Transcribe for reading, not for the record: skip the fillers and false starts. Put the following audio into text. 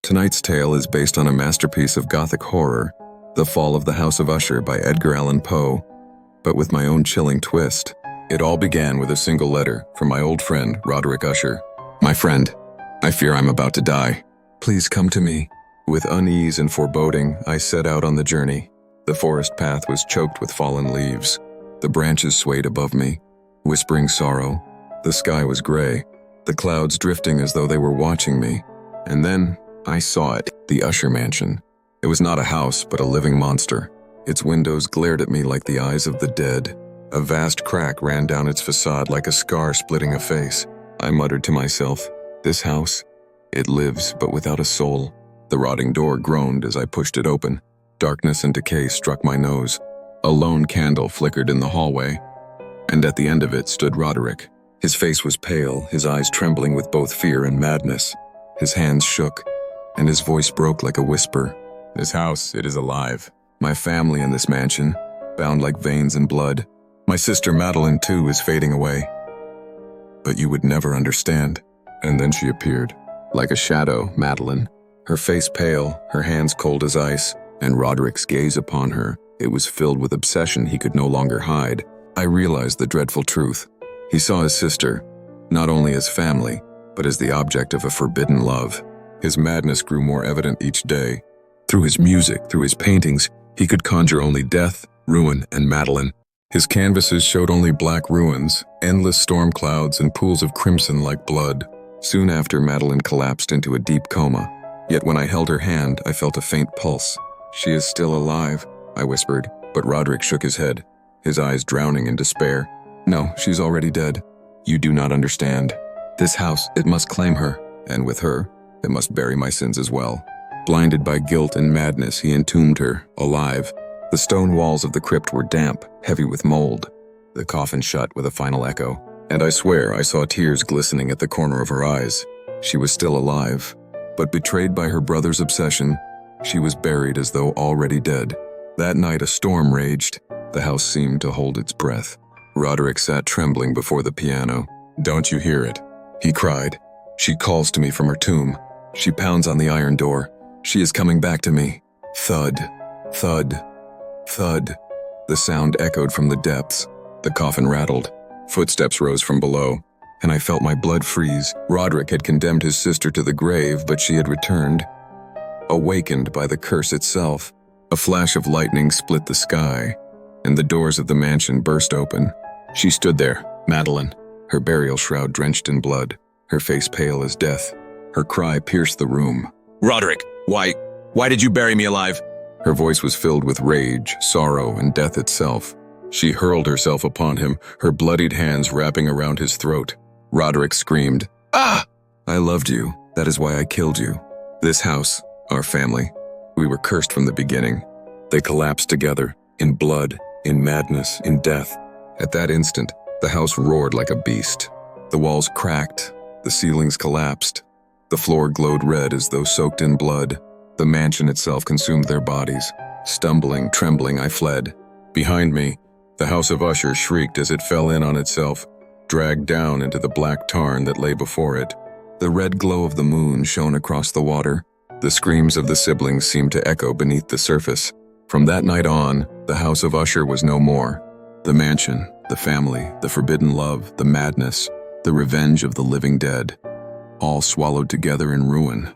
Tonight's tale is based on a masterpiece of Gothic horror, The Fall of the House of Usher by Edgar Allan Poe, but with my own chilling twist. It all began with a single letter from my old friend, Roderick Usher. My friend, I fear I'm about to die. Please come to me. With unease and foreboding, I set out on the journey. The forest path was choked with fallen leaves. The branches swayed above me, whispering sorrow. The sky was gray, the clouds drifting as though they were watching me. And then I saw it, the Usher mansion. It was not a house, but a living monster. Its windows glared at me like the eyes of the dead. A vast crack ran down its facade like a scar splitting a face. I muttered to myself, this house, it lives but without a soul. The rotting door groaned as I pushed it open. Darkness and decay struck my nose. A lone candle flickered in the hallway, and at the end of it stood Roderick. His face was pale, his eyes trembling with both fear and madness. His hands shook, and his voice broke like a whisper. This house, it is alive. My family in this mansion, bound like veins in blood. My sister Madeline, too, is fading away. But you would never understand. And then she appeared, like a shadow, Madeline. Her face pale, her hands cold as ice, and Roderick's gaze upon her, it was filled with obsession he could no longer hide. I realized the dreadful truth. He saw his sister, not only as family, but as the object of a forbidden love. His madness grew more evident each day. Through his music, through his paintings, he could conjure only death, ruin, and Madeline. His canvases showed only black ruins, endless storm clouds, and pools of crimson like blood. Soon after, Madeline collapsed into a deep coma. Yet when I held her hand, I felt a faint pulse. She is still alive, I whispered, but Roderick shook his head, his eyes drowning in despair. No, she's already dead. You do not understand. This house, it must claim her, and with her, it must bury my sins as well. Blinded by guilt and madness, he entombed her, alive. The stone walls of the crypt were damp, heavy with mold. The coffin shut with a final echo, and I swear I saw tears glistening at the corner of her eyes. She was still alive, but betrayed by her brother's obsession, she was buried as though already dead. That night a storm raged. The house seemed to hold its breath. Roderick sat trembling before the piano. Don't you hear it? He cried. She calls to me from her tomb. She pounds on the iron door. She is coming back to me. Thud, thud, thud. The sound echoed from the depths. The coffin rattled. Footsteps rose from below, and I felt my blood freeze. Roderick had condemned his sister to the grave, but she had returned, awakened by the curse itself. A flash of lightning split the sky, and the doors of the mansion burst open. She stood there, Madeline, her burial shroud drenched in blood, her face pale as death. Her cry pierced the room. Roderick, why did you bury me alive? Her voice was filled with rage, sorrow, and death itself. She hurled herself upon him, her bloodied hands wrapping around his throat. Roderick screamed, "Ah! I loved you. That is why I killed you. This house, our family, we were cursed from the beginning." They collapsed together, in blood, in madness, in death. At that instant, the house roared like a beast. The walls cracked, the ceilings collapsed. The floor glowed red as though soaked in blood. The mansion itself consumed their bodies. Stumbling, trembling, I fled. Behind me, the House of Usher shrieked as it fell in on itself, dragged down into the black tarn that lay before it. The red glow of the moon shone across the water. The screams of the siblings seemed to echo beneath the surface. From that night on, the House of Usher was no more. The mansion, the family, the forbidden love, the madness, the revenge of the living dead, all swallowed together in ruin.